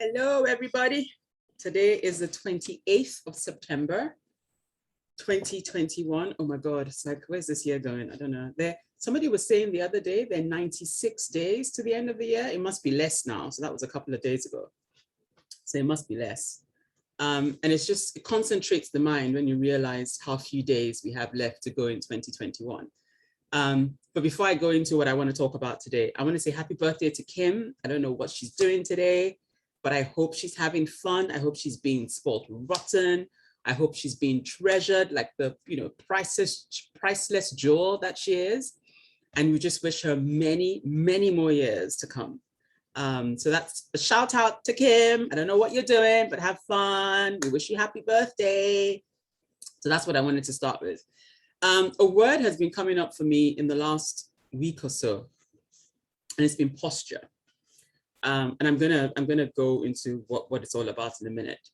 Hello, everybody. Today is the 28th of September, 2021. Oh my God, it's like, where's this year going? I don't know. Somebody was saying the other day, there are 96 days to the end of the year. It must be less now. So that was a couple of days ago. So it must be less. And it concentrates the mind when you realize how few days we have left to go in 2021. But before I go into what I want to talk about today, I want to say happy birthday to Kim. I don't know what she's doing today, but I hope she's having fun. I hope she's being spoiled rotten. I hope she's being treasured like the priceless jewel that she is. And we just wish her many, many more years to come. So that's a shout out to Kim. I don't know what you're doing, but have fun. We wish you happy birthday. So that's what I wanted to start with. A word has been coming up for me in the last week or so, and it's been posture. And I'm gonna go into what it's all about in a minute.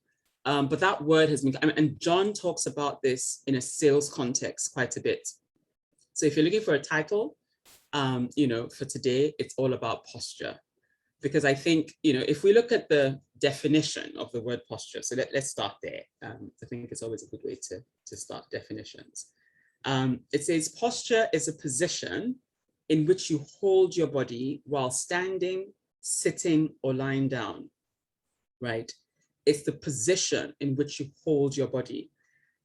But that word has been, and John talks about this in a sales context quite a bit. So if you're looking for a title, for today, it's all about posture. Because I think, if we look at the definition of the word posture, so let's start there. I think it's always a good way to start definitions. It says posture is a position in which you hold your body while standing, sitting, or lying down, right? It's the position in which you hold your body.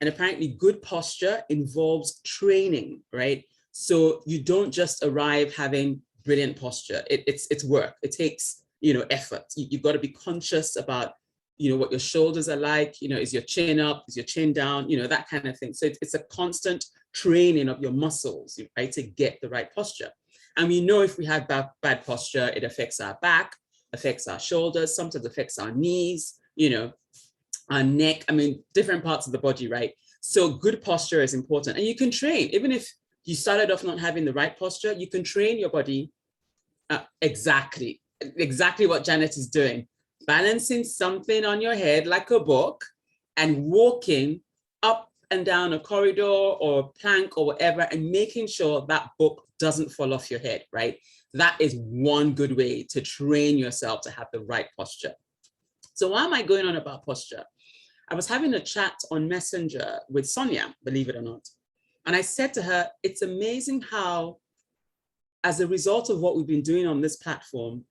And apparently good posture involves training, right? So you don't just arrive having brilliant posture. It's work. It takes, effort. You've got to be conscious about, what your shoulders are like, is your chin up, is your chin down, that kind of thing. So it's a constant training of your muscles, right, to get the right posture. And we know if we have bad posture, it affects our back, affects our shoulders, sometimes affects our knees, our neck, different parts of the body, right? So good posture is important. And you can train, even if you started off not having the right posture, you can train your body exactly what Janet is doing. Balancing something on your head like a book and walking up and down a corridor or plank or whatever and making sure that book doesn't fall off your head, right? That is one good way to train yourself to have the right posture. So why am I going on about posture? I was having a chat on Messenger with Sonia, believe it or not. And I said to her, it's amazing how, as a result of what we've been doing on this platform,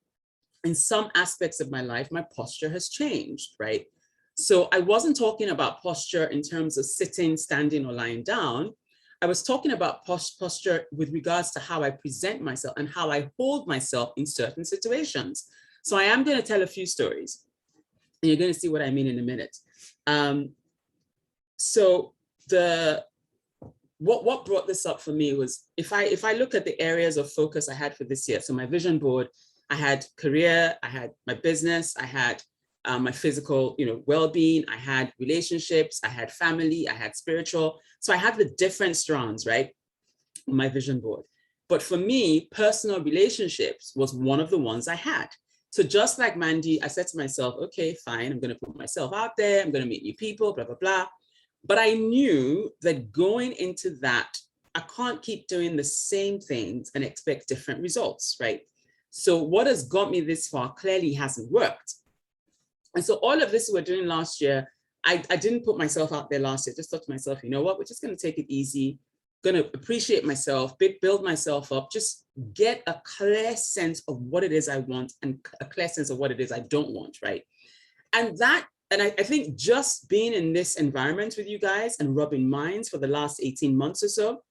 in some aspects of my life, my posture has changed, right? So I wasn't talking about posture in terms of sitting, standing, or lying down. I was talking about posture with regards to how I present myself and how I hold myself in certain situations. So I am going to tell a few stories, and you're going to see what I mean in a minute. What brought this up for me was if I look at the areas of focus I had for this year, so my vision board, I had career, I had my business, I had my physical, well-being, I had relationships, I had family, I had spiritual. So I have the different strands, right, on my vision board. But for me, personal relationships was one of the ones I had. So just like Mandy, I said to myself, okay, fine, I'm going to put myself out there, I'm going to meet new people, blah, blah, blah. But I knew that going into that, I can't keep doing the same things and expect different results, right? So what has got me this far clearly hasn't worked. And so all of this we're doing last year, I didn't put myself out there last year, just thought to myself, you know what, we're just going to take it easy, going to appreciate myself, build myself up, just get a clear sense of what it is I want and a clear sense of what it is I don't want, right? And I think just being in this environment with you guys and rubbing minds for the last 18 months or so,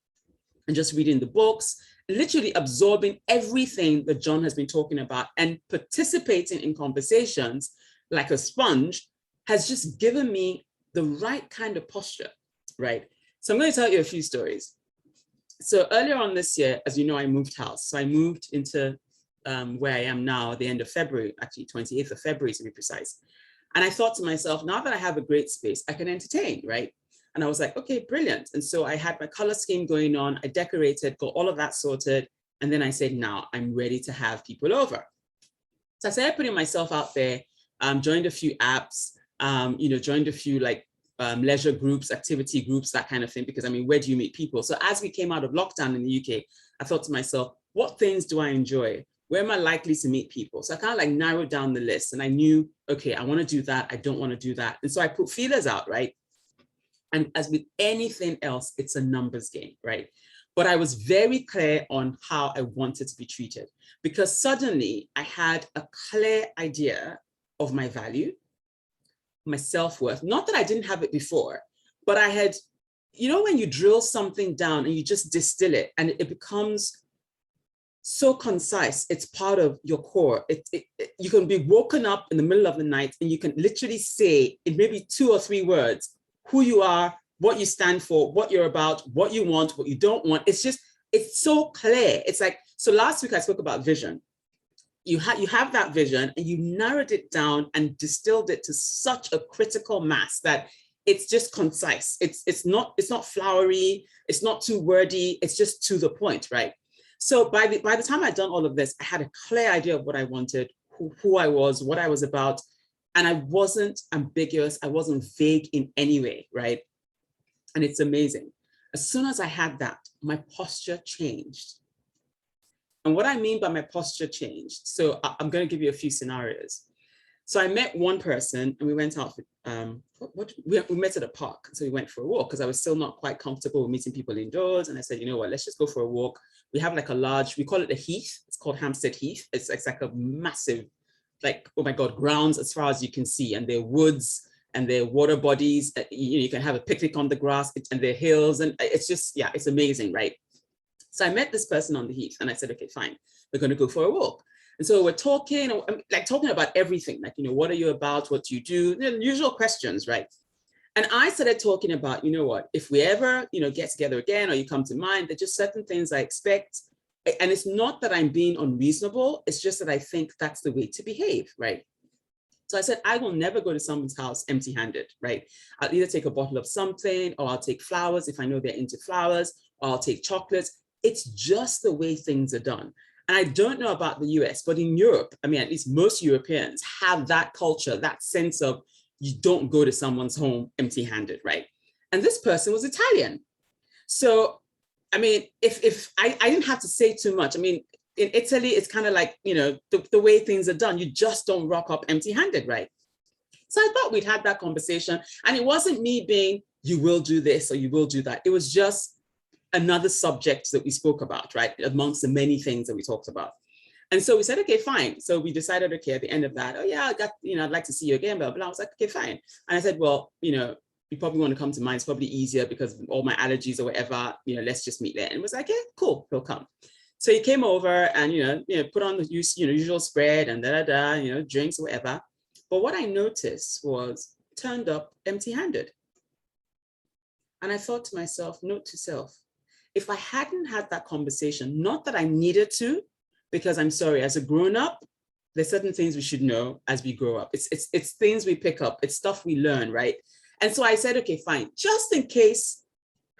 and just reading the books, literally absorbing everything that John has been talking about and participating in conversations like a sponge has just given me the right kind of posture, right? So I'm going to tell you a few stories. So earlier on this year, as you know, I moved house. So I moved into where I am now at the end of February, actually 28th of February to be precise. And I thought to myself, now that I have a great space, I can entertain, right? And I was like, okay, brilliant. And so I had my color scheme going on, I decorated, got all of that sorted. And then I said, now I'm ready to have people over. So I started putting myself out there, joined a few apps, joined a few leisure groups, activity groups, that kind of thing, because where do you meet people? So as we came out of lockdown in the UK, I thought to myself, what things do I enjoy? Where am I likely to meet people? So I kind of like narrowed down the list, and I knew, okay, I want to do that. I don't want to do that. And so I put feelers out, right? And as with anything else, it's a numbers game, right? But I was very clear on how I wanted to be treated, because suddenly I had a clear idea of my value, my self-worth. Not that I didn't have it before, but I had, you know, when you drill something down and you just distill it and it becomes so concise, it's part of your core. You can be woken up in the middle of the night and you can literally say in maybe 2 or 3 words who you are, what you stand for, what you're about, what you want, what you don't want. It's just, it's so clear. It's like, so last week I spoke about vision. You have that vision and you narrowed it down and distilled it to such a critical mass that it's just concise. It's not flowery. It's not too wordy. It's just to the point, right? So by the time I'd done all of this, I had a clear idea of what I wanted, who I was, what I was about, and I wasn't ambiguous. I wasn't vague in any way, right? And it's amazing. As soon as I had that, my posture changed. And what I mean by my posture changed, so I'm going to give you a few scenarios. So I met one person and we went out, we met at a park. So we went for a walk because I was still not quite comfortable with meeting people indoors. And I said, you know what, let's just go for a walk. We have like a large, we call it a heath. It's called Hampstead Heath. It's like a massive, like, oh my God, grounds as far as you can see. And there are woods and there are water bodies. You can have a picnic on the grass and there are hills. And it's just, yeah, it's amazing, right? So I met this person on the heath and I said, okay, fine, we're going to go for a walk. And so we're talking, like talking about everything, like, you know, what are you about? What do you do? You know, usual questions, right? And I started talking about, you know what, if we ever, you know, get together again or you come to mind, there's just certain things I expect. And it's not that I'm being unreasonable. It's just that I think that's the way to behave, right? So I said, I will never go to someone's house empty-handed, right? I'll either take a bottle of something or I'll take flowers if I know they're into flowers, or I'll take chocolates. It's just the way things are done. And I don't know about the US, but in Europe, I mean, at least most Europeans have that culture, that sense of you don't go to someone's home empty-handed, right? And this person was Italian. So, I mean, if I didn't have to say too much. I mean, in Italy, it's kind of like, you know, the way things are done, you just don't rock up empty-handed, right? So I thought we'd had that conversation. And it wasn't me being, you will do this or you will do that. It was just another subject that we spoke about, right? Amongst the many things that we talked about. And so we said, okay, fine. So we decided, okay, at the end of that, oh yeah, I'd like to see you again, blah, blah. I was like, okay, fine. And I said, well, you know, you probably want to come to mine. It's probably easier because of all my allergies or whatever, you know, let's just meet there. And it was like, yeah, cool, he'll come. So he came over and, you know, put on the usual spread and drinks or whatever. But what I noticed was turned up empty-handed. And I thought to myself, note to self, if I hadn't had that conversation, not that I needed to, because I'm sorry, as a grown-up, there's certain things we should know as we grow up. It's things we pick up, it's stuff we learn, right? And so I said, okay, fine, just in case,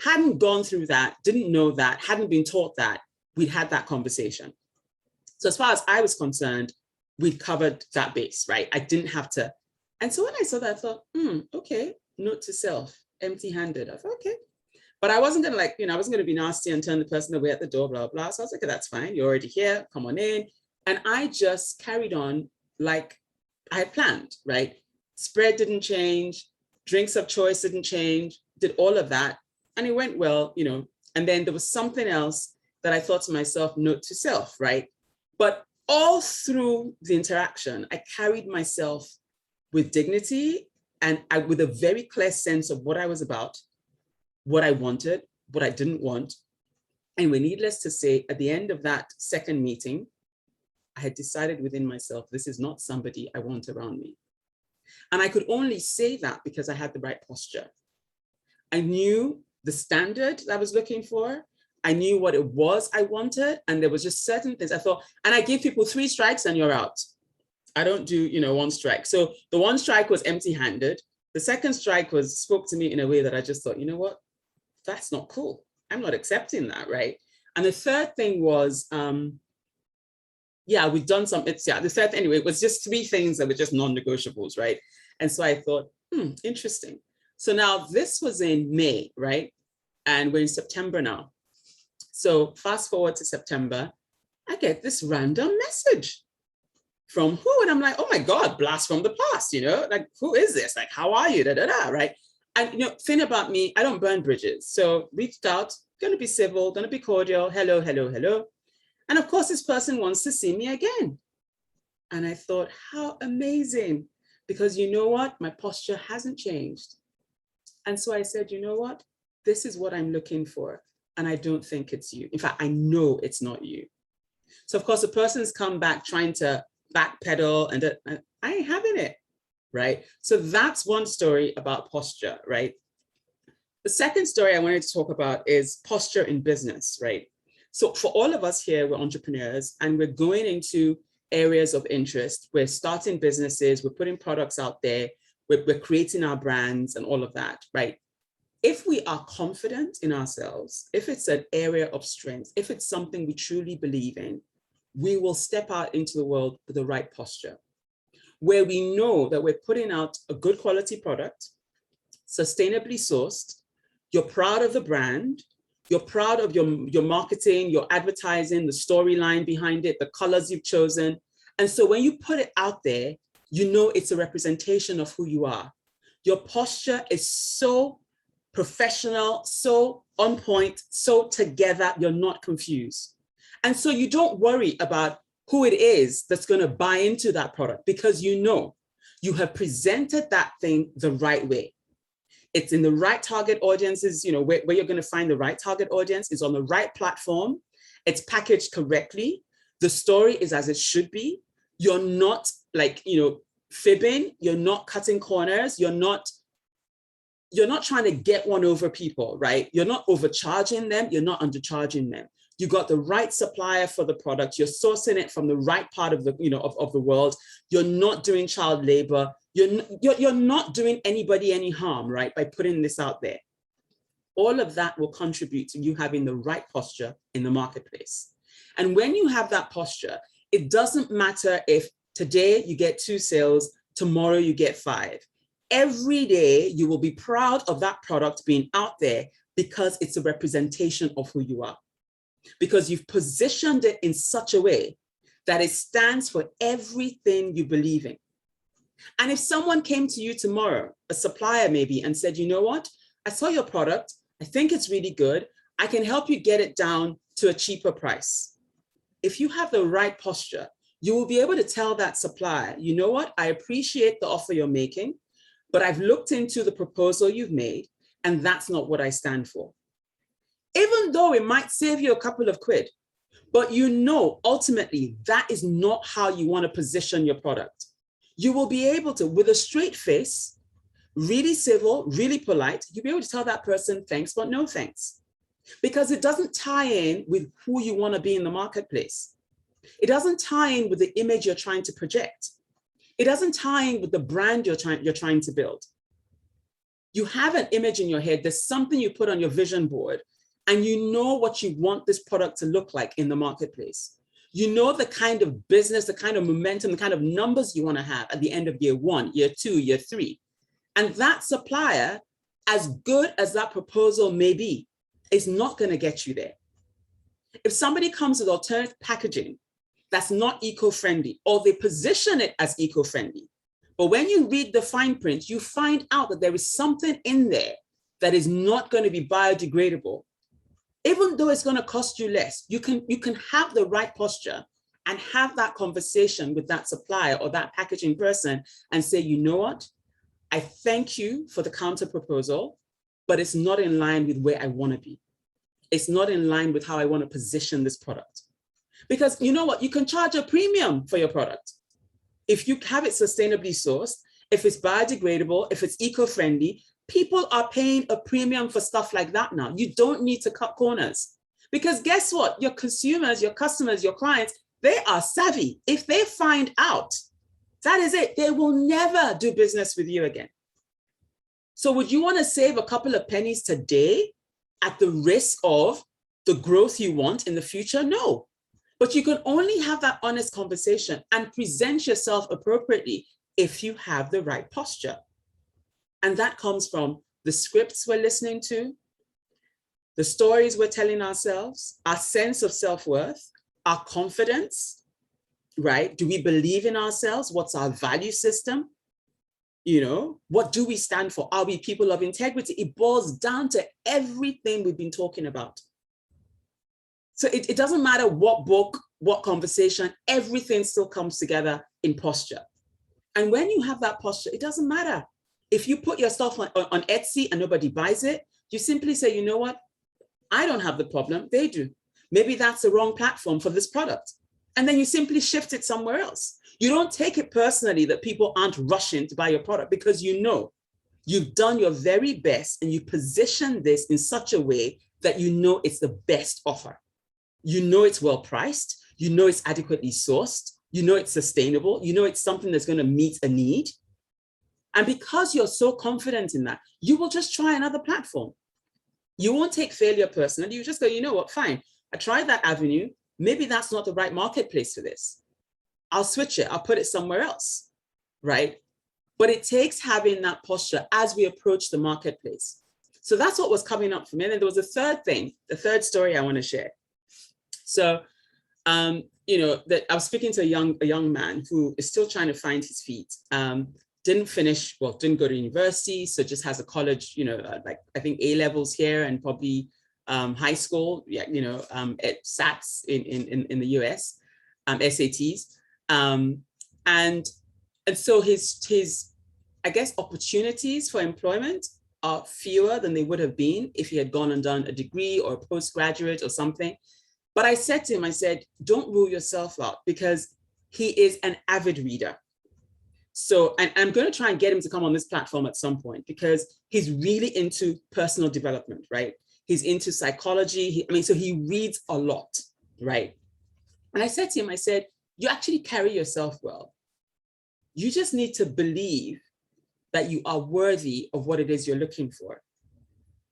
hadn't gone through that, didn't know that, hadn't been taught that, we'd had that conversation. So as far as I was concerned, we'd covered that base, right? I didn't have to. And so when I saw that, I thought, okay, note to self, empty-handed. I thought, okay. But I wasn't going to I wasn't going to be nasty and turn the person away at the door, blah, blah. So I was like, okay, that's fine. You're already here. Come on in. And I just carried on like I had planned, right? Spread didn't change. Drinks of choice didn't change. Did all of that. And it went well, you know. And then there was something else that I thought to myself, note to self, right? But all through the interaction, I carried myself with dignity and with a very clear sense of what I was about, what I wanted, what I didn't want. And we're needless to say, at the end of that second meeting, I had decided within myself, this is not somebody I want around me. And I could only say that because I had the right posture. I knew the standard that I was looking for. I knew what it was I wanted. And there was just certain things I thought, and I give people 3 strikes and you're out. I don't do, 1 strike. So the 1 strike was empty-handed. The second strike spoke to me in a way that I just thought, you know what? That's not cool. I'm not accepting that, right? And the third thing was, we've done some, the third, anyway, it was just 3 things that were just non-negotiables, right? And so I thought, interesting. So now this was in May, right? And we're in September now. So fast forward to September, I get this random message from who? And I'm like, oh my God, blast from the past, like, who is this? Like, how are you? Da, da, da, right? And, thing about me, I don't burn bridges. So reached out, going to be civil, going to be cordial. Hello, hello, hello. And of course, this person wants to see me again. And I thought, how amazing, because you know what? My posture hasn't changed. And so I said, you know what? This is what I'm looking for. And I don't think it's you. In fact, I know it's not you. So of course, the person's come back trying to backpedal and I ain't having it, right? So that's one story about posture, right? The second story I wanted to talk about is posture in business, right? So for all of us here, we're entrepreneurs and we're going into areas of interest. We're starting businesses, we're putting products out there, we're creating our brands and all of that, right? If we are confident in ourselves, if it's an area of strength, if it's something we truly believe in, we will step out into the world with the right posture, where we know that we're putting out a good quality product, sustainably sourced, you're proud of the brand, you're proud of your marketing, your advertising, the storyline behind it, the colors you've chosen. And so when you put it out there, you know it's a representation of who you are. Your posture is so professional, so on point, so together, you're not confused. And so you don't worry about who it is that's going to buy into that product because you know you have presented that thing the right way. It's in the right target audiences, where you're going to find the right target audience is on the right platform. It's packaged correctly. The story is as it should be. You're not fibbing. You're not cutting corners. You're not trying to get one over people, right? You're not overcharging them. You're not undercharging them. You got the right supplier for the product. You're sourcing it from the right part of the, of the world. You're not doing child labor. You're not doing anybody any harm, right? By putting this out there. All of that will contribute to you having the right posture in the marketplace. And when you have that posture, it doesn't matter if today you get 2 sales, tomorrow you get 5. Every day you will be proud of that product being out there because it's a representation of who you are. Because you've positioned it in such a way that it stands for everything you believe in. And if someone came to you tomorrow, a supplier maybe, and said, you know what, I saw your product, I think it's really good, I can help you get it down to a cheaper price. If you have the right posture, you will be able to tell that supplier, you know what, I appreciate the offer you're making, but I've looked into the proposal you've made, and that's not what I stand for. Even though it might save you a couple of quid, but ultimately that is not how you want to position your product. You will be able to, with a straight face, really civil, really polite, you'll be able to tell that person thanks, but no thanks. Because it doesn't tie in with who you want to be in the marketplace. It doesn't tie in with the image you're trying to project. It doesn't tie in with the brand you're trying to build. You have an image in your head, there's something you put on your vision board, and you know what you want this product to look like in the marketplace. You know the kind of business, the kind of momentum, the kind of numbers you want to have at the end of year 1, year 2, year 3. And that supplier, as good as that proposal may be, is not going to get you there. If somebody comes with alternative packaging that's not eco-friendly, or they position it as eco-friendly, but when you read the fine print, you find out that there is something in there that is not going to be biodegradable. Even though it's going to cost you less, you can have the right posture and have that conversation with that supplier or that packaging person and say, you know what, I thank you for the counter proposal, but it's not in line with where I want to be. It's not in line with how I want to position this product. Because you know what, you can charge a premium for your product. If you have it sustainably sourced, if it's biodegradable, if it's eco-friendly, people are paying a premium for stuff like that now. You don't need to cut corners. Because guess what? Your consumers, your customers, your clients, they are savvy. If they find out, that is it. They will never do business with you again. So would you want to save a couple of pennies today at the risk of the growth you want in the future? No. But you can only have that honest conversation and present yourself appropriately if you have the right posture. And that comes from the scripts we're listening to, the stories we're telling ourselves, our sense of self-worth, our confidence, right? Do we believe in ourselves? What's our value system? What do we stand for? Are we people of integrity? It boils down to everything we've been talking about. So it doesn't matter what book, what conversation, everything still comes together in posture. And when you have that posture, it doesn't matter. If you put your stuff on Etsy and nobody buys it, you simply say, you know what? I don't have the problem, they do. Maybe that's the wrong platform for this product. And then you simply shift it somewhere else. You don't take it personally that people aren't rushing to buy your product, because you've done your very best and you position this in such a way that it's the best offer. It's well priced, it's adequately sourced, it's sustainable, it's something that's going to meet a need. And because you're so confident in that, you will just try another platform. You won't take failure personally. You just go, you know what, fine. I tried that avenue. Maybe that's not the right marketplace for this. I'll switch it. I'll put it somewhere else, right? But it takes having that posture as we approach the marketplace. So that's what was coming up for me. And then there was a third thing, the third story I want to share. So, that I was speaking to a young man who is still trying to find his feet. Didn't go to university, so just has a college, like I think A levels here and probably high school, at SATs in the US, SATs, and so his I guess opportunities for employment are fewer than they would have been if he had gone and done a degree or a postgraduate or something. But I said to him, I said, don't rule yourself out, because he is an avid reader. So, and I'm going to try and get him to come on this platform at some point, because he's really into personal development, right? He's into psychology. So he reads a lot, right? And I said to him, I said, you actually carry yourself well. You just need to believe that you are worthy of what it is you're looking for.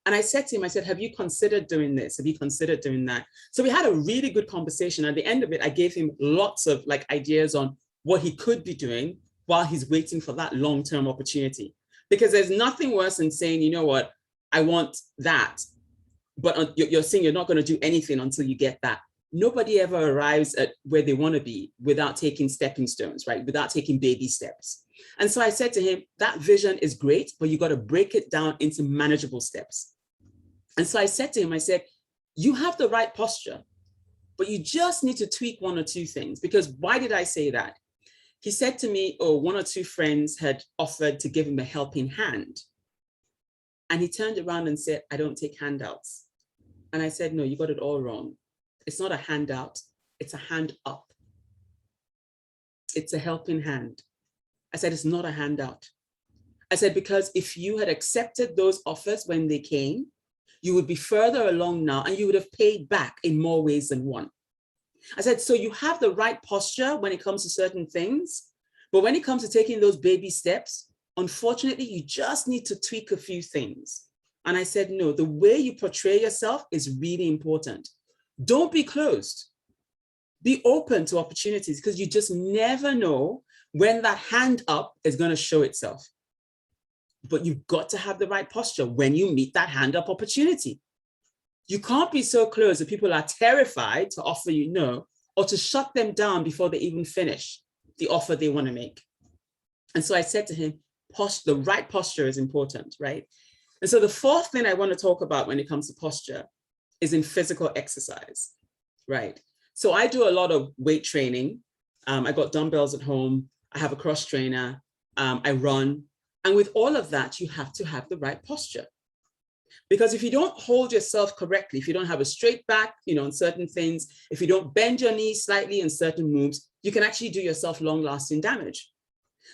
And I said to him, I said, have you considered doing this? Have you considered doing that? So we had a really good conversation. At the end of it, I gave him lots of ideas on what he could be doing while he's waiting for that long-term opportunity. Because there's nothing worse than saying, you know what, I want that, but you're saying you're not going to do anything until you get that. Nobody ever arrives at where they want to be without taking stepping stones, right? Without taking baby steps. And so I said to him, that vision is great, but you got to break it down into manageable steps. And so I said to him, I said, you have the right posture, but you just need to tweak one or two things. Because why did I say that? He said to me, one or two friends had offered to give him a helping hand. And he turned around and said, I don't take handouts. And I said, no, you got it all wrong. It's not a handout, it's a hand up. It's a helping hand. I said, it's not a handout. I said, because if you had accepted those offers when they came, you would be further along now and you would have paid back in more ways than one. I said, so you have the right posture when it comes to certain things, but when it comes to taking those baby steps, unfortunately, you just need to tweak a few things. And I said, no, the way you portray yourself is really important. Don't be closed. Be open to opportunities, because you just never know when that hand up is going to show itself. But you've got to have the right posture when you meet that hand up opportunity. You can't be so close that people are terrified to offer you no, or to shut them down before they even finish the offer they want to make. And so I said to him, the right posture is important, right? And so the fourth thing I want to talk about when it comes to posture is in physical exercise, right? So I do a lot of weight training. I got dumbbells at home. I have a cross trainer. I run. And with all of that, you have to have the right posture. Because if you don't hold yourself correctly, if you don't have a straight back, on certain things, if you don't bend your knees slightly in certain moves, you can actually do yourself long-lasting damage.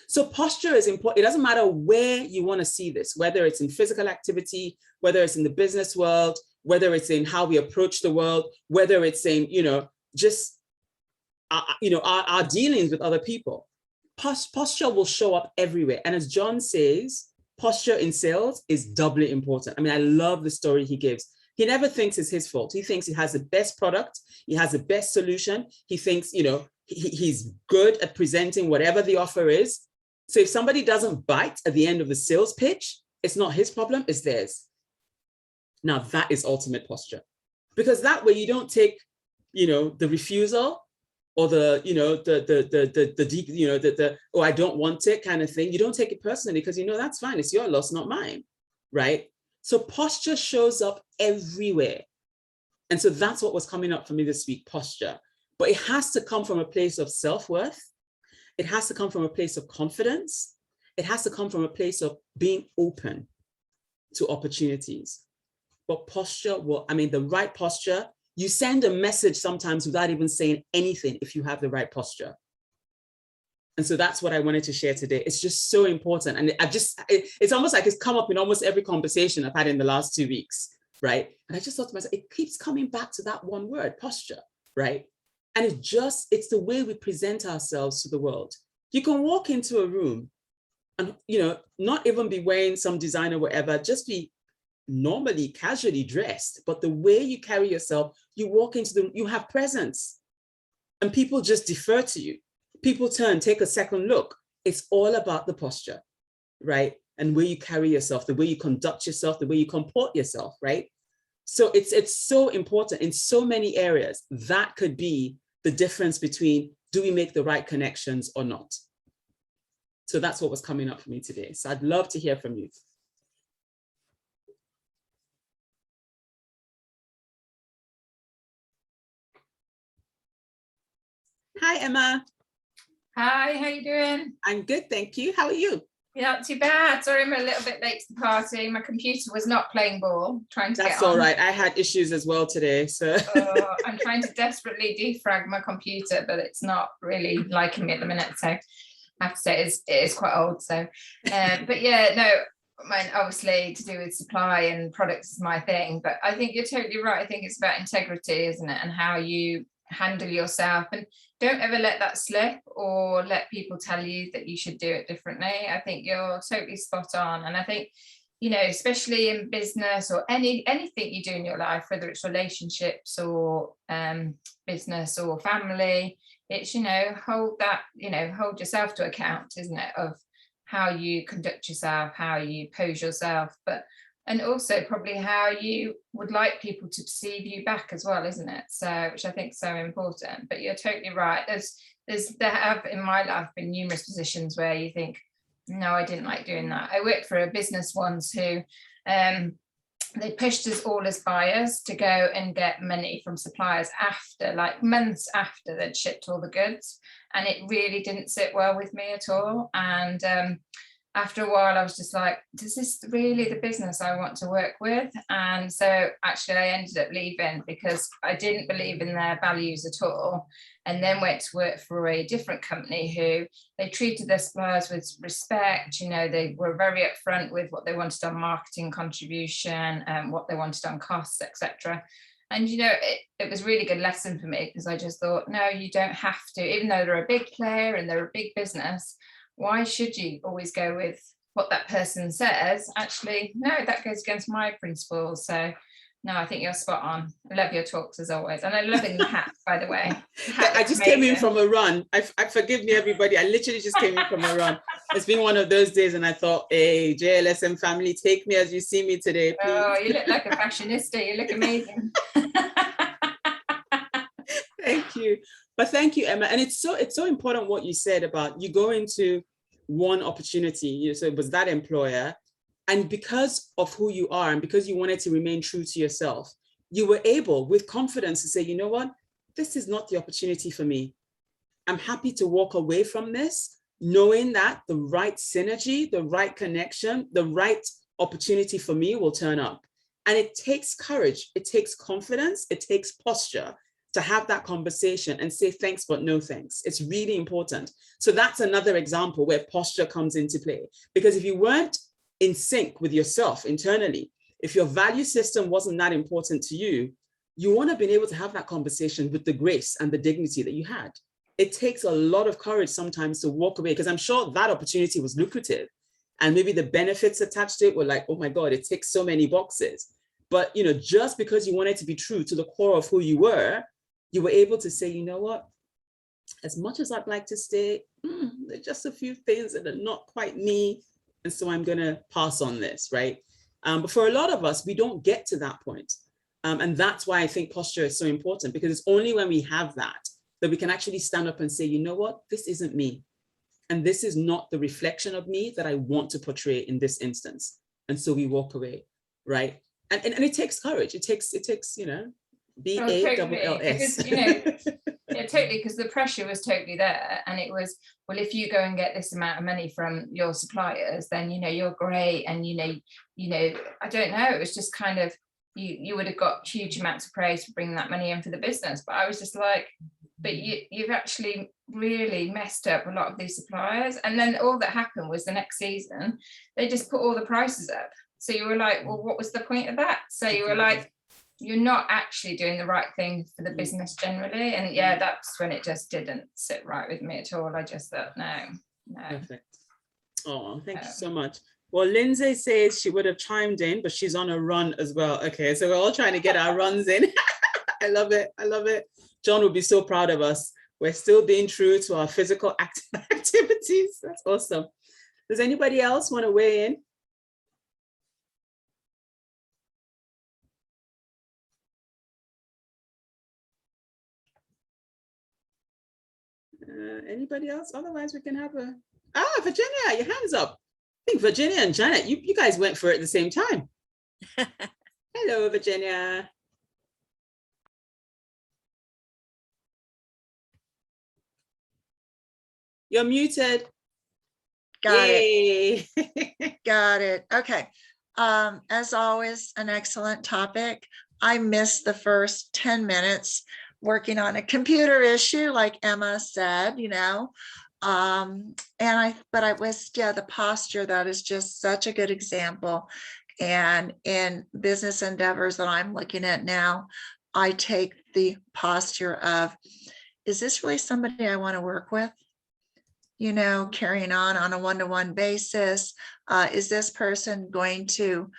So posture is important. It doesn't matter where you want to see this, whether it's in physical activity, whether it's in the business world, whether it's in how we approach the world, whether it's in, just, our dealings with other people. Posture will show up everywhere. And as John says, posture in sales is doubly important. I mean, I love the story he gives. He never thinks it's his fault. He thinks he has the best product. He has the best solution. He thinks, he's good at presenting whatever the offer is. So if somebody doesn't bite at the end of the sales pitch, it's not his problem, it's theirs. Now that is ultimate posture, because that way you don't take, the refusal, or oh, I don't want it kind of thing. You don't take it personally because that's fine. It's your loss, not mine, right? So posture shows up everywhere. And so that's what was coming up for me this week, posture. But it has to come from a place of self-worth. It has to come from a place of confidence. It has to come from a place of being open to opportunities. But posture, the right posture, you send a message sometimes without even saying anything if you have the right posture. And so that's what I wanted to share today. It's just so important. And it's almost like it's come up in almost every conversation I've had in the last 2 weeks, right? And I just thought to myself, it keeps coming back to that one word, posture, right? And it's the way we present ourselves to the world. You can walk into a room and, not even be wearing some designer, whatever, just be normally casually dressed, but the way you carry yourself, you walk into you have presence, and people just defer to you. People turn, take a second look. It's all about the posture, right? And where you carry yourself, the way you conduct yourself, the way you comport yourself, right? So it's so important in so many areas. That could be the difference between, do we make the right connections or not? So that's what was coming up for me today. So I'd love to hear from you. Hi, Emma. Hi, how you doing? I'm good, thank you. How are you? Yeah, not too bad. Sorry, I'm a little bit late to the party. My computer was not playing ball, trying to That's get on. all right. I had issues as well today, so. I'm trying to desperately defrag my computer, but it's not really liking me at the minute. So I have to say it is quite old. So, but yeah, no, obviously to do with supply and products is my thing. But I think you're totally right. I think it's about integrity, isn't it? And how you handle yourself, and don't ever let that slip or let people tell you that you should do it differently. I think you're totally spot on. And I think, especially in business or anything you do in your life, whether it's relationships or business or family, it's, hold yourself to account, isn't it, of how you conduct yourself, how you pose yourself, and also probably how you would like people to perceive you back as well, isn't it? So, which I think is so important. But you're totally right. There have in my life been numerous positions where you think, no, I didn't like doing that. I worked for a business once who they pushed us all as buyers to go and get money from suppliers after, like months after they'd shipped all the goods. And it really didn't sit well with me at all. And after a while, I was just like, is this really the business I want to work with? And so actually I ended up leaving because I didn't believe in their values at all. And then went to work for a different company who they treated their suppliers with respect. They were very upfront with what they wanted on marketing contribution and what they wanted on costs, etc. And, it was a really good lesson for me because I just thought, no, you don't have to, even though they're a big player and they're a big business, why should you always go with what that person says? Actually, no, that goes against my principles. So no, I think you're spot on. I love your talks as always. And I love the hat, by the way. I just came in from a run. I forgive me, everybody. I literally just came in from a run. It's been one of those days and I thought, hey, JLSM family, take me as you see me today, please. Oh, you look like a fashionista. You look amazing. Thank you. But thank you, Emma. And it's so important what you said about you go into one opportunity. So it was that employer. And because of who you are and because you wanted to remain true to yourself, you were able with confidence to say, you know what, this is not the opportunity for me. I'm happy to walk away from this, knowing that the right synergy, the right connection, the right opportunity for me will turn up. And it takes courage, it takes confidence, it takes posture to have that conversation and say thanks, but no thanks. It's really important. So that's another example where posture comes into play. Because if you weren't in sync with yourself internally, if your value system wasn't that important to you, you want to be able to have that conversation with the grace and the dignity that you had. It takes a lot of courage sometimes to walk away, because I'm sure that opportunity was lucrative and maybe the benefits attached to it were like, oh my God, it ticks so many boxes. But just because you wanted to be true to the core of who you were able to say, you know what, as much as I'd like to stay, there's just a few things that are not quite me. And so I'm going to pass on this, right? But for a lot of us, we don't get to that point. And that's why I think posture is so important, because it's only when we have that we can actually stand up and say, you know what, this isn't me. And this is not the reflection of me that I want to portray in this instance. And so we walk away, right? And it takes courage. It takes, BALLS. Because, yeah, totally, because the pressure was totally there, and it was, well, if you go and get this amount of money from your suppliers, then you're great, and I don't know, it was just kind of, you would have got huge amounts of praise for bringing that money in for the business, but I was just like, but you've actually really messed up a lot of these suppliers. And then all that happened was the next season they just put all the prices up, so you were like, well, what was the point of that? So you were like, you're not actually doing the right thing for the business generally. And yeah, that's when it just didn't sit right with me at all. I just thought, no. Perfect. Oh, thank you so much. Well, Lindsay says she would have chimed in, but she's on a run as well. Okay, so we're all trying to get our runs in. I love it. I love it. John will be so proud of us. We're still being true to our physical activities. That's awesome. Does anybody else want to weigh in? Anybody else? Otherwise, we can have a... Virginia, your hand's up. I think Virginia and Janet, you guys went for it at the same time. Hello, Virginia. You're muted. Got Yay. it. Got it. Okay. As always, an excellent topic. I missed the first 10 minutes working on a computer issue, like Emma said, but I was, the posture, that is just such a good example. And in business endeavors that I'm looking at now, I take the posture of, is this really somebody I want to work with? Carrying on a one-to-one basis. Is this person going to,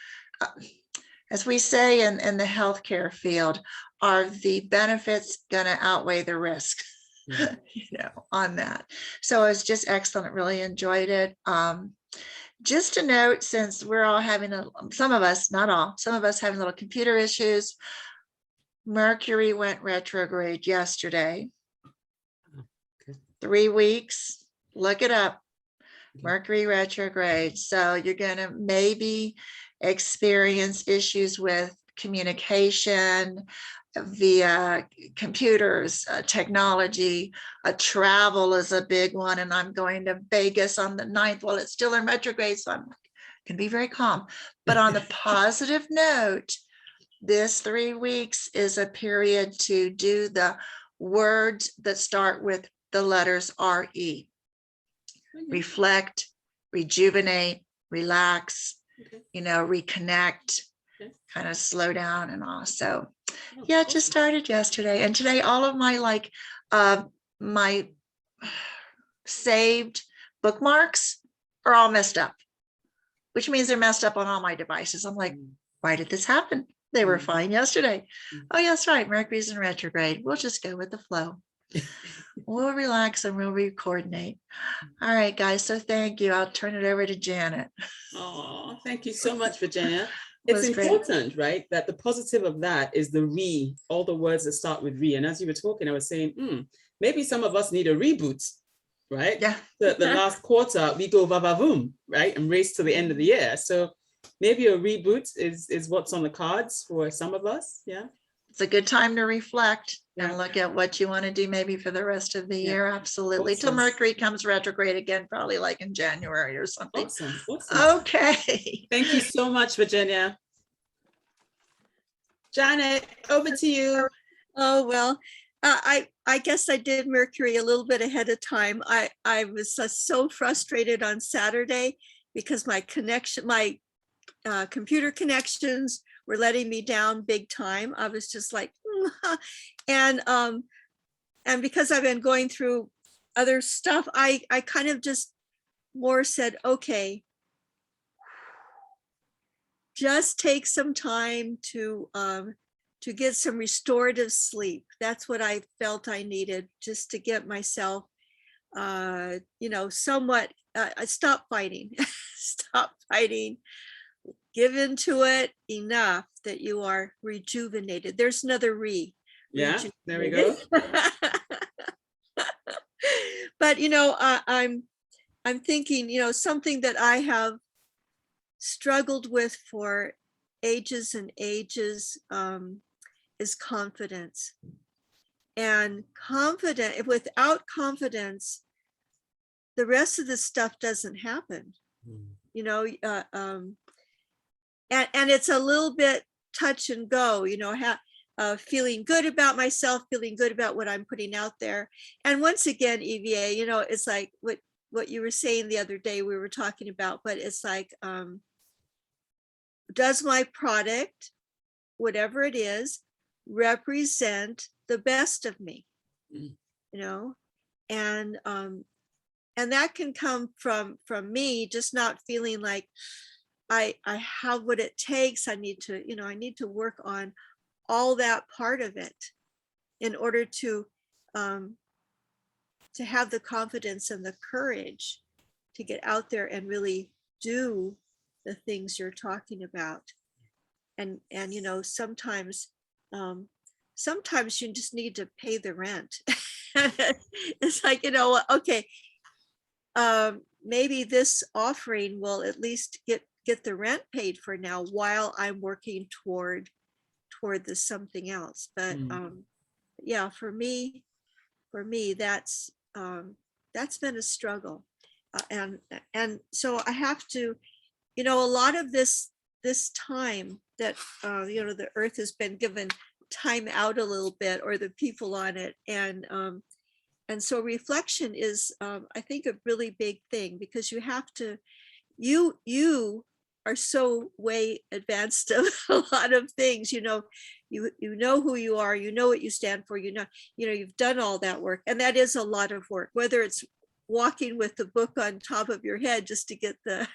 as we say in the healthcare field, are the benefits going to outweigh the risk? On that. So it was just excellent. Really enjoyed it. Just a note, since we're all having some of us, not all, some of us having little computer issues. Mercury went retrograde yesterday. 3 weeks. Look it up. Mercury retrograde. So you're going to maybe experience issues with communication via computers, technology. Travel is a big one, and I'm going to Vegas on the 9th. Well, it's still in retrograde, so I'm going to be very calm. But on the positive note, this 3 weeks is a period to do the words that start with the letters RE. Reflect, rejuvenate, relax, reconnect, kind of slow down and all. So yeah, it just started yesterday. And today, all of my my saved bookmarks are all messed up, which means they're messed up on all my devices. I'm like, why did this happen? They were fine yesterday. Oh, yeah, that's right. Mercury's in retrograde. We'll just go with the flow. We'll relax and we'll coordinate. All right, guys. So thank you. I'll turn it over to Janet. Oh, thank you so much, Virginia. It's important, right? That the positive of that is the re, all the words that start with re. And as you were talking, I was saying, maybe some of us need a reboot, right? Yeah. The last quarter, we go va-va-voom, right? And race to the end of the year. So maybe a reboot is what's on the cards for some of us. Yeah. It's a good time to reflect and look at what you want to do maybe for the rest of the year. Absolutely. Till Mercury comes retrograde again, probably like in January or something. Awesome. Okay. Thank you so much, Virginia. Janet, over to you. Oh, well, I guess I did Mercury a little bit ahead of time. I was so frustrated on Saturday because my computer connections were letting me down big time. I was just like, and because I've been going through other stuff, I kind of just more said, okay, just take some time to get some restorative sleep. That's what I felt I needed, just to get myself, somewhat, stop fighting, give into it enough that you are rejuvenated. There's another re. Yeah, there we go. But I'm thinking, something that I have struggled with for ages and ages is confidence. And without confidence, the rest of the stuff doesn't happen. And it's a little bit touch and go, feeling good about myself, feeling good about what I'm putting out there. And once again, Ivié, it's like what you were saying the other day we were talking about, but it's like, does my product, whatever it is, represent the best of me? And that can come from me just not feeling like I have what it takes. I need to work on all that part of it in order to have the confidence and the courage to get out there and really do the things you're talking about. And sometimes you just need to pay the rent. It's like, okay, maybe this offering will at least get the rent paid for now while I'm working toward this something else. But yeah, for me, that's been a struggle. And so I have to, a lot of this time that, the earth has been given time out a little bit, or the people on it. And so reflection is, I think, a really big thing, because you have to, you are so way advanced of a lot of things, you know who you are, what you stand for, you've done all that work. And that is a lot of work, whether it's walking with the book on top of your head just to get the,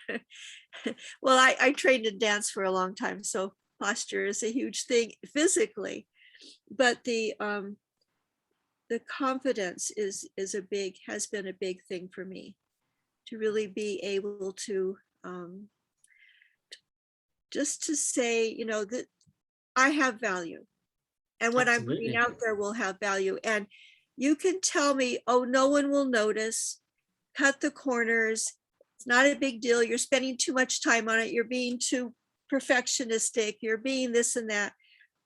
well, I trained in dance for a long time, so posture is a huge thing physically, but the confidence has been a big thing for me, to really be able to just to say, that I have value, and what I'm putting out there will have value. And you can tell me, oh, no one will notice, cut the corners, it's not a big deal, you're spending too much time on it, you're being too perfectionistic, you're being this and that.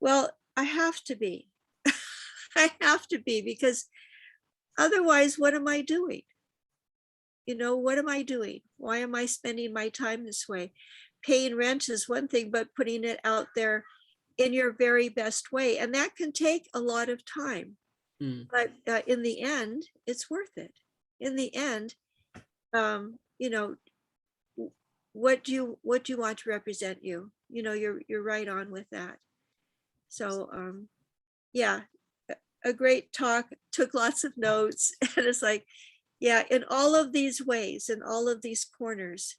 Well, I have to be. I have to be, because otherwise, what am I doing? What am I doing? Why am I spending my time this way? Paying rent is one thing, but putting it out there in your very best way, and that can take a lot of time. But in the end, it's worth it. In the end, what do you want to represent you? You're right on with that. So yeah, a great talk, took lots of notes, and it's like, yeah, in all of these ways, in all of these corners,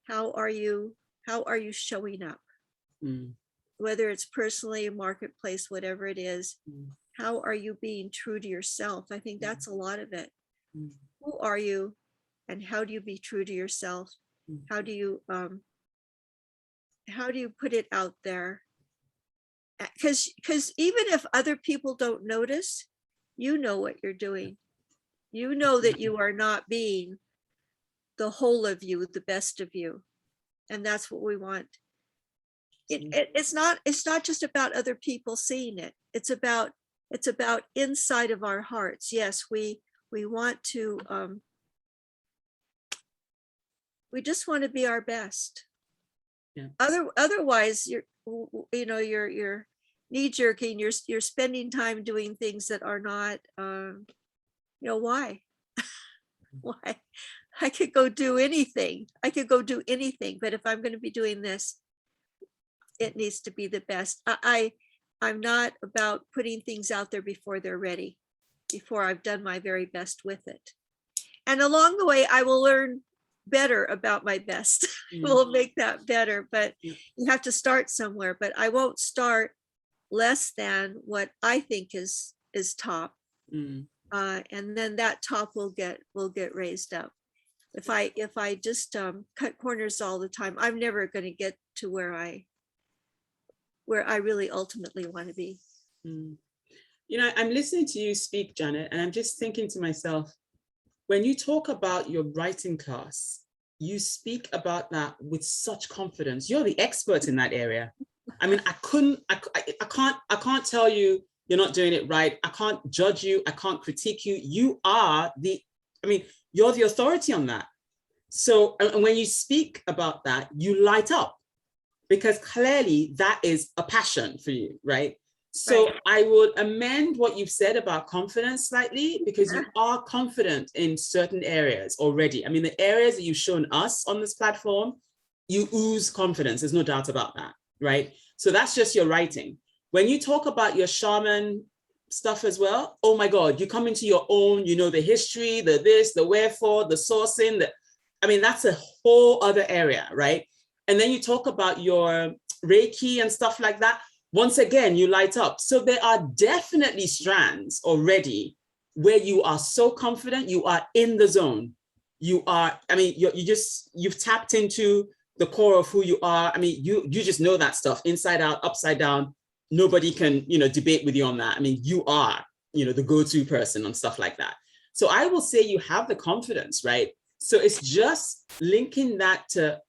how are you showing up? Whether it's personally, marketplace, whatever it is, how are you being true to yourself? I think that's a lot of it. Who are you, and how do you be true to yourself? How do you put it out there? Because even if other people don't notice, you know what you're doing. You know that you are not being the whole of you, the best of you. And that's what we want. It's not just about other people seeing it. It's about inside of our hearts. Yes, we want to, we just want to be our best. Yeah. Otherwise, you're knee-jerking, you're spending time doing things that are not, why? Why? I could go do anything. But if I'm going to be doing this, it needs to be the best. I'm not about putting things out there before they're ready, before I've done my very best with it. And along the way, I will learn better about my best. We'll make that better, but you have to start somewhere. But I won't start less than what I think is top. And then that top will get raised up. If I just cut corners all the time, I'm never going to get to where I where I really ultimately want to be. Mm. You know, I'm listening to you speak, Janet, and I'm just thinking to myself, when you talk about your writing class, you speak about that with such confidence. You're the expert in that area. I mean, I can't tell you you're not doing it right. I can't judge you. I can't critique you. You're the authority on that. So, and when you speak about that, you light up, because clearly that is a passion for you, right? So Right. I would amend what you've said about confidence slightly, because you are confident in certain areas already. I mean, the areas that you've shown us on this platform, you ooze confidence. There's no doubt about that, right? So that's just your writing. When you talk about your shaman stuff as well, oh my God, you come into your own, you know, the history, the this, the wherefore, the sourcing, that's a whole other area, right? And then you talk about your Reiki and stuff like that. Once again, you light up. So there are definitely strands already where you are so confident, you are in the zone. You've tapped into the core of who you are. I mean, you just know that stuff inside out, upside down. Nobody can, debate with you on that. I mean, you are, the go-to person on stuff like that. So I will say you have the confidence, right? So it's just linking that to,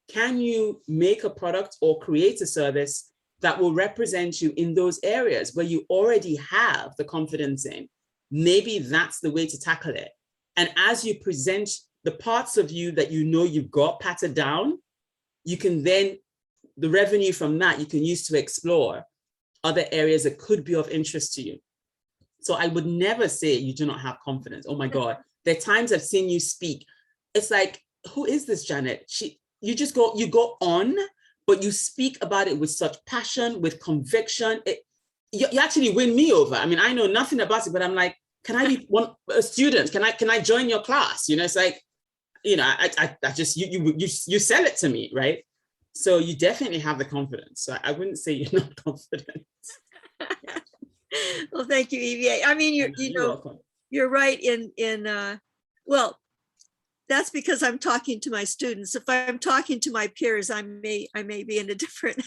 can you make a product or create a service that will represent you in those areas where you already have the confidence in? Maybe that's the way to tackle it. And as you present the parts of you that you've got patted down, you can then, the revenue from that, you can use to explore other areas that could be of interest to you. So I would never say you do not have confidence. Oh my God, there are times I've seen you speak. It's like, who is this Janet? You go on, but you speak about it with such passion, with conviction. You actually win me over. I mean, I know nothing about it, but I'm like, can I be a student? Can I join your class? It's like, I just, you sell it to me, right? So you definitely have the confidence. So I wouldn't say you're not confident. Well, thank you, Ivie. I mean, You're welcome. you're right well, that's because I'm talking to my students. If I'm talking to my peers, I may be in a different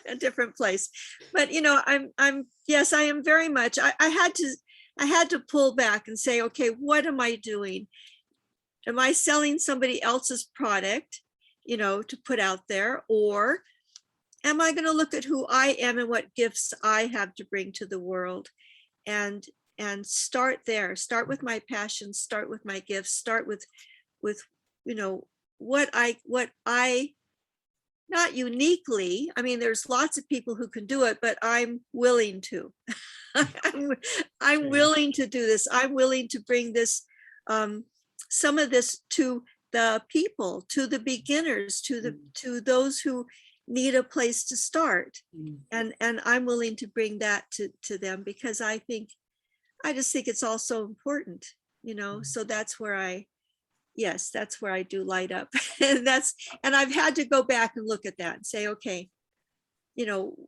a different place. But yes, I am very much. I had to pull back and say, okay, what am I doing? Am I selling somebody else's product, to put out there, or am I going to look at who I am and what gifts I have to bring to the world, and start there? Start with my passion. Start with my gifts. Start with what I not uniquely. I mean, there's lots of people who can do it, but I'm willing to. I'm willing to do this. I'm willing to bring this, some of this to the people, to the beginners, to those who need a place to start. And I'm willing to bring that to them, because I just think it's also important, so that's where that's where I do light up. And I've had to go back and look at that and say, okay,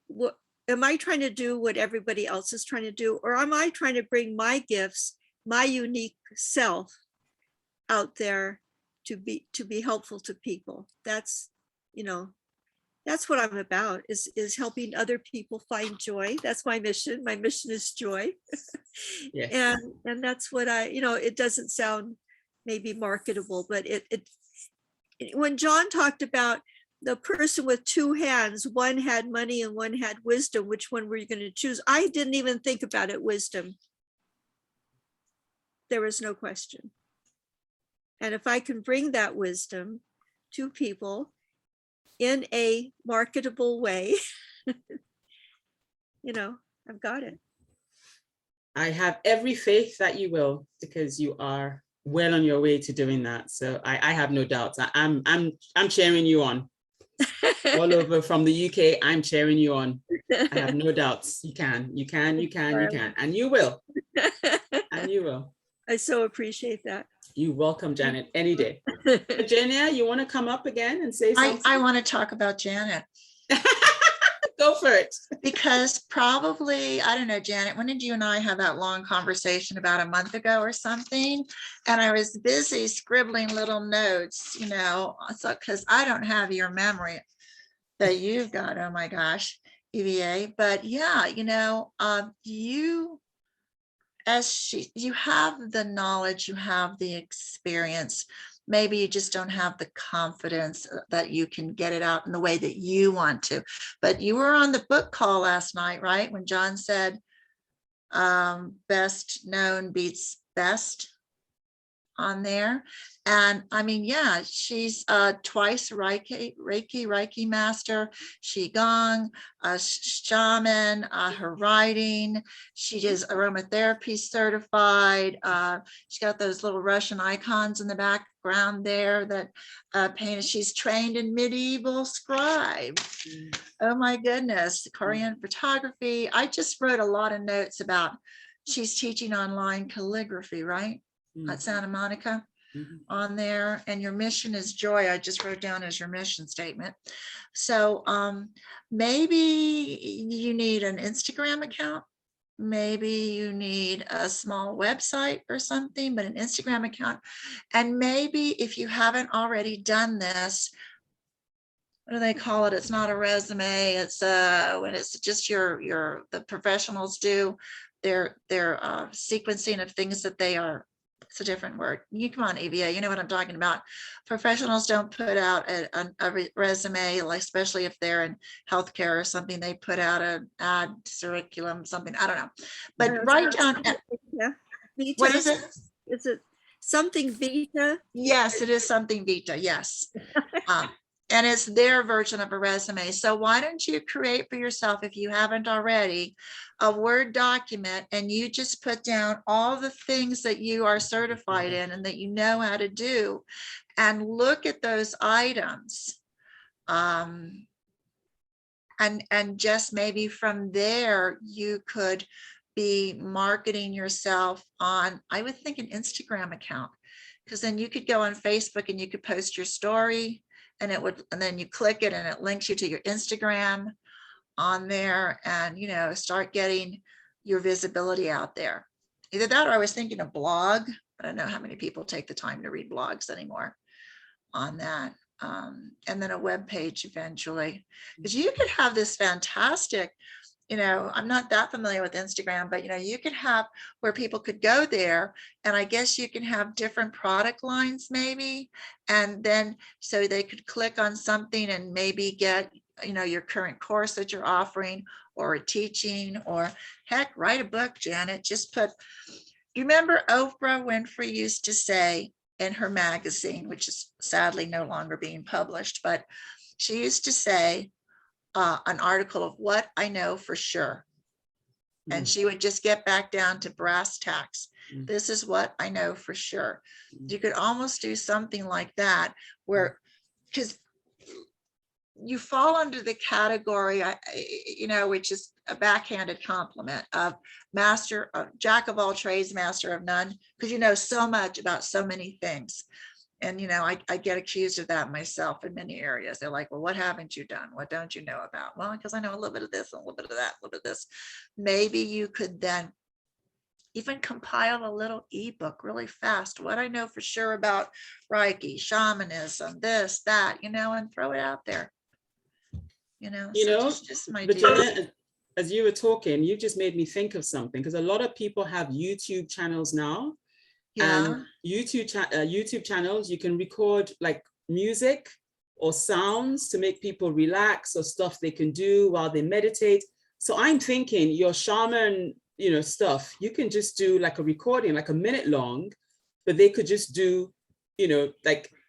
what am I trying to do, what everybody else is trying to do, or am I trying to bring my gifts, my unique self out there to be helpful to people? That's what I'm about, is helping other people find joy. That's my mission. My mission is joy. Yes. And that's what it doesn't sound maybe marketable, but when John talked about the person with two hands, one had money and one had wisdom, which one were you going to choose? I didn't even think about it, wisdom. There was no question. And if I can bring that wisdom to people in a marketable way, I've got it. I have every faith that you will, because you are well on your way to doing that. So I have no doubts. I'm cheering you on. All over from the UK, I'm cheering you on. I have no doubts. You can, and you will. And you will. I so appreciate that. You're welcome, Janet, any day. Virginia, you want to come up again and say something? I want to talk about Janet. Go for it. Because probably, I don't know, Janet, when did you and I have that long conversation? About a month ago or something? And I was busy scribbling little notes, so because I don't have your memory that you've got, oh my gosh. Ivié. But yeah, you have the knowledge, you have the experience. Maybe you just don't have the confidence that you can get it out in the way that you want to. But you were on the book call last night, right? When John said, best known beats best on there. And I mean, yeah, she's twice Reiki master, Qigong, shaman, her writing. She is aromatherapy certified. She's got those little Russian icons in the background there that painted. She's trained in medieval scribe. Oh my goodness, Korean photography. I just wrote a lot of notes about, she's teaching online calligraphy, right? At Santa Monica on there. And your mission is joy. I just wrote down as your mission statement. So maybe you need an Instagram account. Maybe you need a small website or something, but an Instagram account. And maybe if you haven't already done this, what do they call it? It's not a resume. It's when it's just the professionals do their sequencing of things that they are. It's a different word. You come on, Ivié, you know what I'm talking about. Professionals don't put out a resume, like especially if they're in healthcare or something. They put out an ad curriculum, something. I don't know. But write down. Yeah. What is it? Is it something Vita? Yes, it is something Vita. Yes. And it's their version of a resume. So why don't you create for yourself, if you haven't already, a Word document, and you just put down all the things that you are certified in and that you know how to do, and look at those items. And just maybe from there, you could be marketing yourself on, I would think, an Instagram account, because then you could go on Facebook and you could post your story, and then you click it and it links you to your Instagram on there, and start getting your visibility out there. Either that, or I was thinking a blog. I don't know how many people take the time to read blogs anymore on that. And then a web page eventually, because you could have this fantastic, I'm not that familiar with Instagram, but you could have where people could go there, and I guess you can have different product lines maybe, and then so they could click on something and maybe get your current course that you're offering, or a teaching, or heck, write a book, Janet. Just put, you remember Oprah Winfrey used to say in her magazine, which is sadly no longer being published, but she used to say, an article of what I know for sure. And she would just get back down to brass tacks. This is what I know for sure. You could almost do something like that, where, because you fall under the category, which is a backhanded compliment of jack of all trades, master of none, because you know so much about so many things. And, I get accused of that myself in many areas. They're like, well, what haven't you done? What don't you know about? Well, because I know a little bit of this, and a little bit of that, a little bit of this. Maybe you could then even compile a little ebook really fast. What I know for sure about Reiki, shamanism, this, that, and throw it out there. Just my but Janet, as you were talking, you just made me think of something, because a lot of people have YouTube channels now. Yeah. And YouTube channels, you can record like music or sounds to make people relax, or stuff they can do while they meditate. So I'm thinking your shaman, stuff, you can just do like a recording, like a minute long, but they could just do,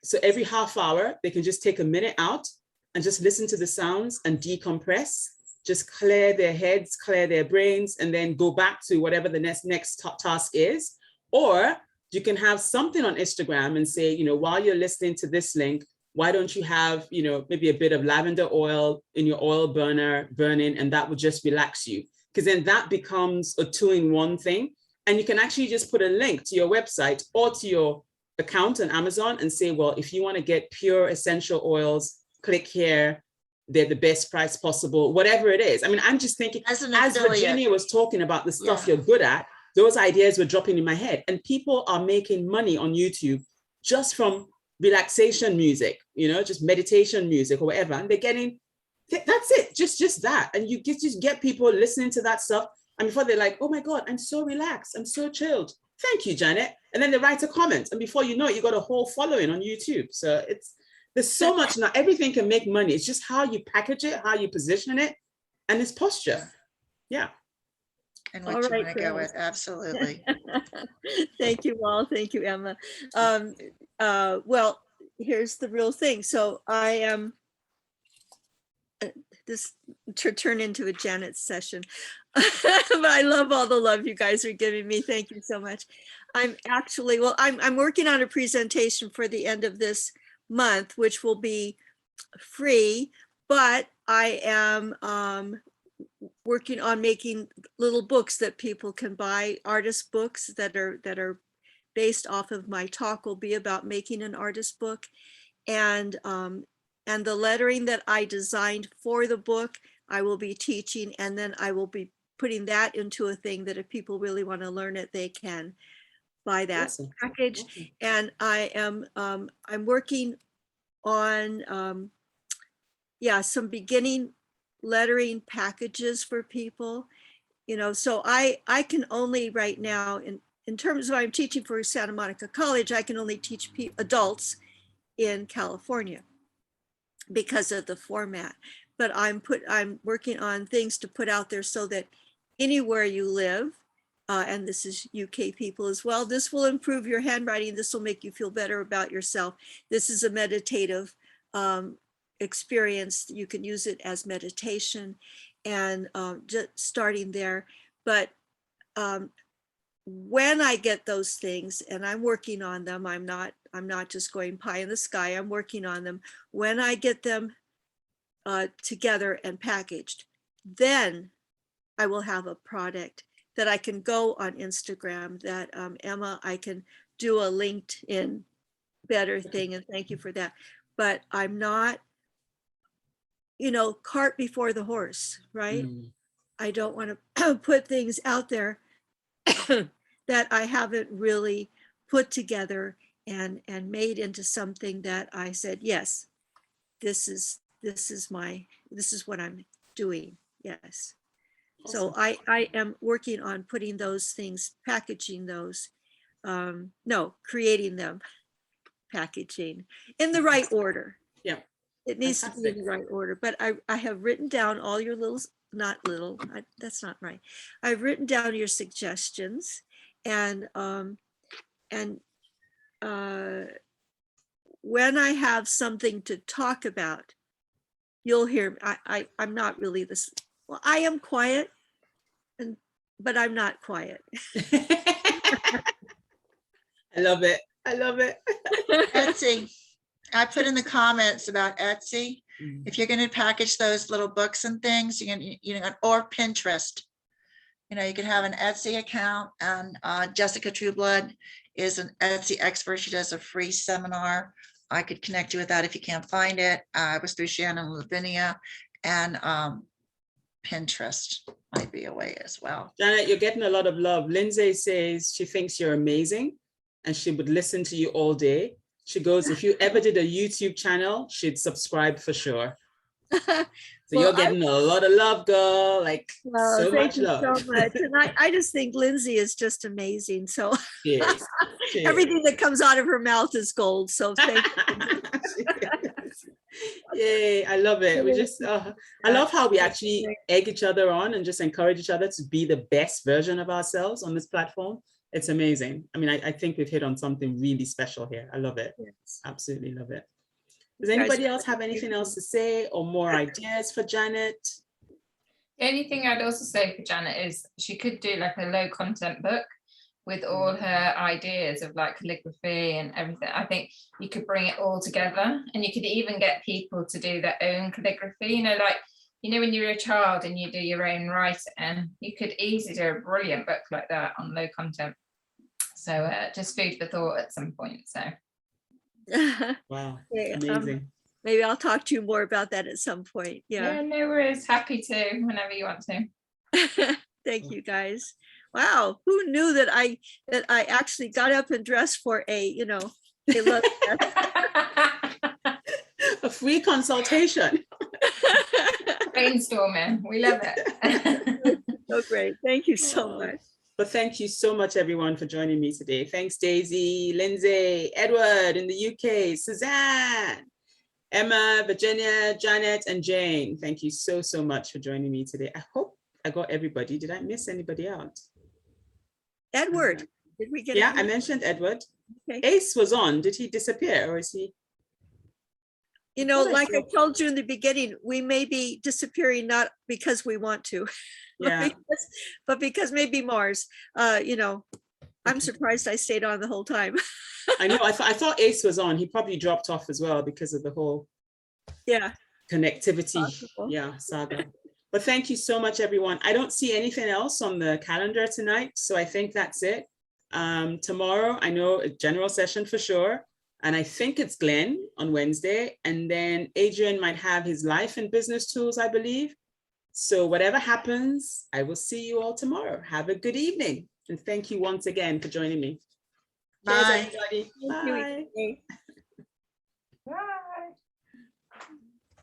so every half hour, they can just take a minute out and just listen to the sounds and decompress, just clear their heads, clear their brains, and then go back to whatever the next task is. Or you can have something on Instagram and say, while you're listening to this link, why don't you have, maybe a bit of lavender oil in your oil burner burning, and that would just relax you. Because then that becomes a 2-in-1 thing. And you can actually just put a link to your website or to your account on Amazon and say, well, if you want to get pure essential oils, click here. They're the best price possible, whatever it is. I mean, I'm just thinking, as Virginia was talking about the stuff you're good at, those ideas were dropping in my head, and people are making money on YouTube just from relaxation music, just meditation music or whatever. And they're getting That's it. Just that. And you just get people listening to that stuff. And before they're like, oh my God, I'm so relaxed. I'm so chilled. Thank you, Janet. And then they write a comment. And before you know it, you got a whole following on YouTube. So there's so much now. Everything can make money. It's just how you package it, how you position it, and it's posture. Yeah. And what All you right, want to go girls. with. Absolutely. Thank you all. Thank you, Emma. Well, here's the real thing. So I am this to turn into a Janet session, but I love all the love you guys are giving me. Thank you so much. I'm actually, well, I'm working on a presentation for the end of this month, which will be free, but I am working on making little books that people can buy, artist books that are based off of my talk will be about making an artist book. And the lettering that I designed for the book, I will be teaching, and then I will be putting that into a thing that if people really want to learn it, they can buy that Awesome. package. Awesome. And I am I'm working on some beginning lettering packages for people, so I can only right now in terms of I'm teaching for Santa Monica College, I can only teach adults in California because of the format, but I'm working on things to put out there so that anywhere you live, and this is UK people as well, this will improve your handwriting. This will make you feel better about yourself. This is a meditative experience. You can use it as meditation, and just starting there. But when I get those things, and I'm working on them, I'm not just going pie in the sky, I'm working on them. When I get them together and packaged, then I will have a product that I can go on Instagram, that Emma, I can do a LinkedIn better thing, and thank you for that. But I'm not, cart before the horse, right? I don't want to put things out there that I haven't really put together and made into something that I said, yes, this is what I'm doing. Yes. So I am working on putting those things, packaging those, creating them, packaging in the right order. Yeah. It needs to be in the right order, but I have written down all your that's not right. I've written down your suggestions, and when I have something to talk about, you'll hear, I'm not really this, well, I am quiet, but I'm not quiet. I love it. I love it. Etsy. I put in the comments about Etsy. If you're going to package those little books and things, you can, or Pinterest, you can have an Etsy account, and Jessica Trueblood is an Etsy expert. She does a free seminar. I could connect you with that if you can't find it. I was through Shannon Lavinia, and Pinterest might be a way as well. Janet, you're getting a lot of love. Lindsay says she thinks you're amazing and she would listen to you all day. She goes, if you ever did a YouTube channel, she'd subscribe for sure. So you're getting a lot of love, girl. So much love. So much. And I just think Lindsay is just amazing. So Cheers. Everything that comes out of her mouth is gold. So thank you. Yay, I love it. We just, I love how we actually egg each other on and just encourage each other to be the best version of ourselves on this platform. It's amazing. I mean, I think we've hit on something really special here. I love it. Yes. Absolutely love it. Does anybody else have anything else to say or more ideas for Janet? The only thing I'd also say for Janet is she could do like a low content book with all her ideas of like calligraphy and everything. I think you could bring it all together, and you could even get people to do their own calligraphy, when you're a child and you do your own writing, you could easily do a brilliant book like that on low content. So just food for thought at some point. So wow, okay, amazing. Maybe I'll talk to you more about that at some point. Yeah, no worries. Happy to whenever you want to. Thank you, guys. Wow, who knew that I actually got up and dressed for a love a free consultation. Brainstorming. We love it. So great. Thank you so Oh. much. But thank you so much, everyone, for joining me today. Thanks, Daisy, Lindsay, Edward in the UK, Suzanne, Emma, Virginia, Janet, and Jane. Thank you so, so much for joining me today. I hope I got everybody. Did I miss anybody out? Edward, did we get? Yeah, Edward? I mentioned Edward. Okay. Ace was on. Did he disappear or is he? You know, thought I like I saw- told you in the beginning, we may be disappearing not because we want to, Yeah. but because maybe Mars. You know, I'm surprised I stayed on the whole time. I know. I thought Ace was on. He probably dropped off as well because of the whole Yeah. connectivity. Possible. Yeah, saga. But thank you so much, everyone. I don't see anything else on the calendar tonight, so I think that's it. Tomorrow, I know a general session for sure. And I think it's Glenn on Wednesday. And then Adrian might have his life and business tools, I believe. So whatever happens, I will see you all tomorrow. Have a good evening. And thank you once again for joining me. Cheers, Bye. everybody. Thank you, Bye. Ivie.